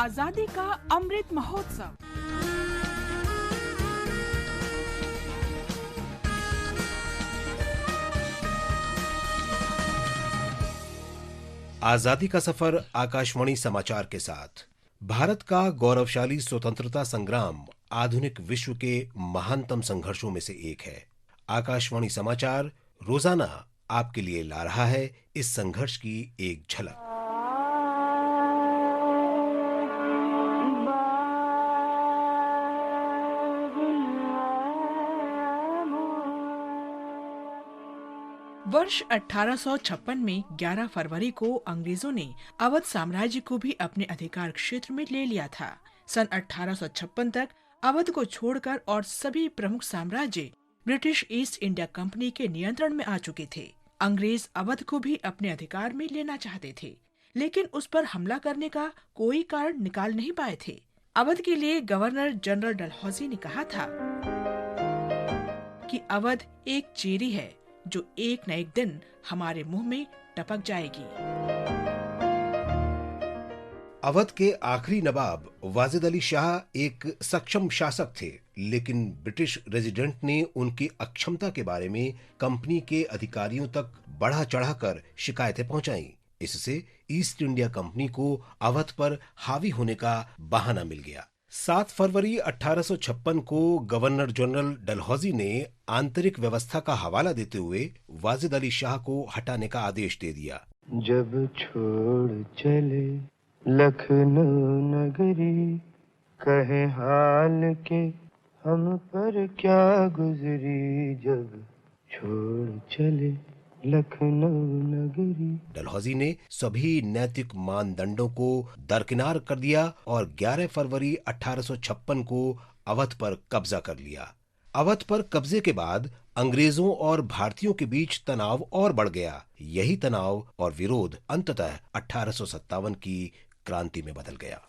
आजादी का अमृत महोत्सव। आजादी का सफर आकाशवाणी समाचार के साथ। भारत का गौरवशाली स्वतंत्रता संग्राम आधुनिक विश्व के महानतम संघर्षों में से एक है। आकाशवाणी समाचार रोजाना आपके लिए ला रहा है इस संघर्ष की एक झलक। वर्ष 1856 में 11 फरवरी को अंग्रेजों ने अवध साम्राज्य को भी अपने अधिकार क्षेत्र में ले लिया था। सन 1856 तक अवध को छोड़कर और सभी प्रमुख साम्राज्य ब्रिटिश ईस्ट इंडिया कंपनी के नियंत्रण में आ चुके थे। अंग्रेज अवध को भी अपने अधिकार में लेना चाहते थे, लेकिन उस पर हमला करने का कोई कारण निकाल नहीं पाए थे। अवध के लिए गवर्नर जनरल डलहौजी ने कहा था कि अवध एक चेरी है जो एक न एक दिन हमारे मुंह में टपक जाएगी। अवध के आखिरी नवाब वाजिद अली शाह एक सक्षम शासक थे, लेकिन ब्रिटिश रेजिडेंट ने उनकी अक्षमता के बारे में कंपनी के अधिकारियों तक बढ़ा चढ़ाकर शिकायतें पहुंचाईं। इससे ईस्ट इंडिया कंपनी को अवध पर हावी होने का बहाना मिल गया। 7 फरवरी 1856 को गवर्नर जनरल डलहौजी ने आंतरिक व्यवस्था का हवाला देते हुए वाजिद अली शाह को हटाने का आदेश दे दिया। जब छोड़ चले लखनऊ नगरी, कहे हाल के हम पर क्या गुजरी, जब छोड़ चले लखनऊ नगरी। डलहौजी ने सभी नैतिक मानदंडों को दरकिनार कर दिया और 11 फरवरी 1856 को अवध पर कब्जा कर लिया। अवध पर कब्जे के बाद अंग्रेजों और भारतीयों के बीच तनाव और बढ़ गया। यही तनाव और विरोध अंततः 1857 की क्रांति में बदल गया।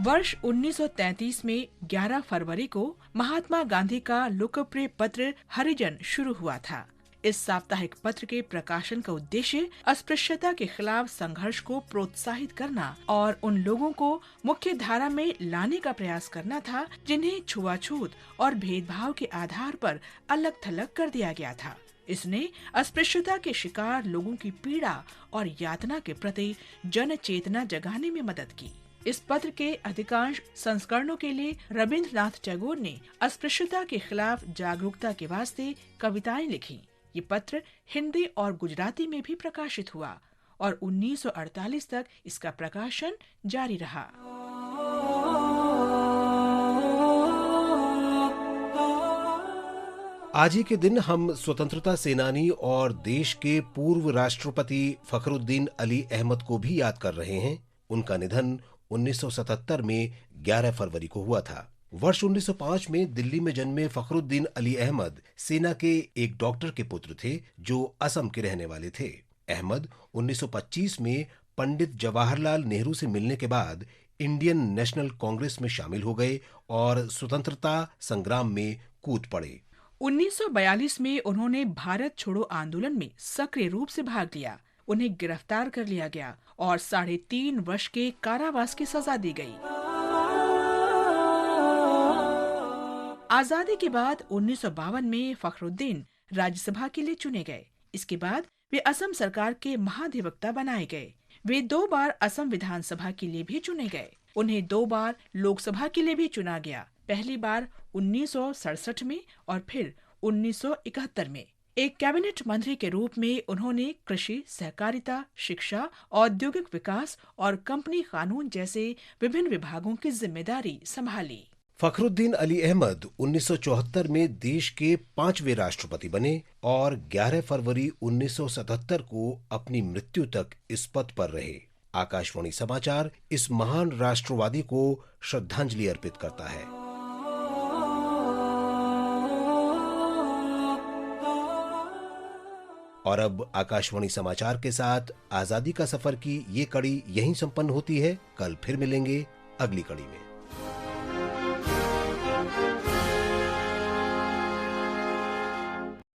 वर्ष 1933 में 11 फरवरी को महात्मा गांधी का लोकप्रिय पत्र हरिजन शुरू हुआ था। इस साप्ताहिक पत्र के प्रकाशन का उद्देश्य अस्पृश्यता के खिलाफ संघर्ष को प्रोत्साहित करना और उन लोगों को मुख्य धारा में लाने का प्रयास करना था जिन्हें छुआछूत और भेदभाव के आधार पर अलग थलग कर दिया गया था। इसने अस्पृश्यता के शिकार लोगों की पीड़ा और यातना के प्रति जन चेतना जगाने में मदद की। इस पत्र के अधिकांश संस्करणों के लिए रविंद्रनाथ टैगोर ने अस्पृश्यता के खिलाफ जागरूकता के वास्ते कविताएं लिखी। ये पत्र हिंदी और गुजराती में भी प्रकाशित हुआ और 1948 तक इसका प्रकाशन जारी रहा। आज ही के दिन हम स्वतंत्रता सेनानी और देश के पूर्व राष्ट्रपति फखरुद्दीन अली अहमद को भी याद कर रहे हैं। उनका निधन 1977 में 11 फरवरी को हुआ था। वर्ष 1905 में दिल्ली में जन्मे फखरुद्दीन अली अहमद सेना के एक डॉक्टर के पुत्र थे जो असम के रहने वाले थे। अहमद 1925 में पंडित जवाहरलाल नेहरू से मिलने के बाद इंडियन नेशनल कांग्रेस में शामिल हो गए और स्वतंत्रता संग्राम में कूद पड़े। 1942 में उन्होंने भारत छोड़ो आंदोलन में सक्रिय रूप से भाग लिया। उन्हें गिरफ्तार कर लिया गया और 3.5 वर्ष के कारावास की सजा दी गई। आजादी के बाद 1952 में फखरुद्दीन राज्यसभा के लिए चुने गए। इसके बाद वे असम सरकार के महाधिवक्ता बनाए गए। वे 2 बार असम विधानसभा के लिए भी चुने गए। उन्हें 2 बार लोकसभा के लिए भी चुना गया। पहली बार 1967 में और फिर 1971 में। एक कैबिनेट मंत्री के रूप में उन्होंने कृषि, सहकारिता, शिक्षा, औद्योगिक विकास और कंपनी कानून जैसे विभिन्न विभागों की जिम्मेदारी संभाली। फखरुद्दीन अली अहमद 1974 में देश के 5वें राष्ट्रपति बने और 11 फरवरी 1977 को अपनी मृत्यु तक इस पद पर रहे। आकाशवाणी समाचार इस महान राष्ट्रवादी को श्रद्धांजलि अर्पित करता है। और अब आकाशवाणी समाचार के साथ आजादी का सफर की ये कड़ी यहीं संपन्न होती है। कल फिर मिलेंगे अगली कड़ी में।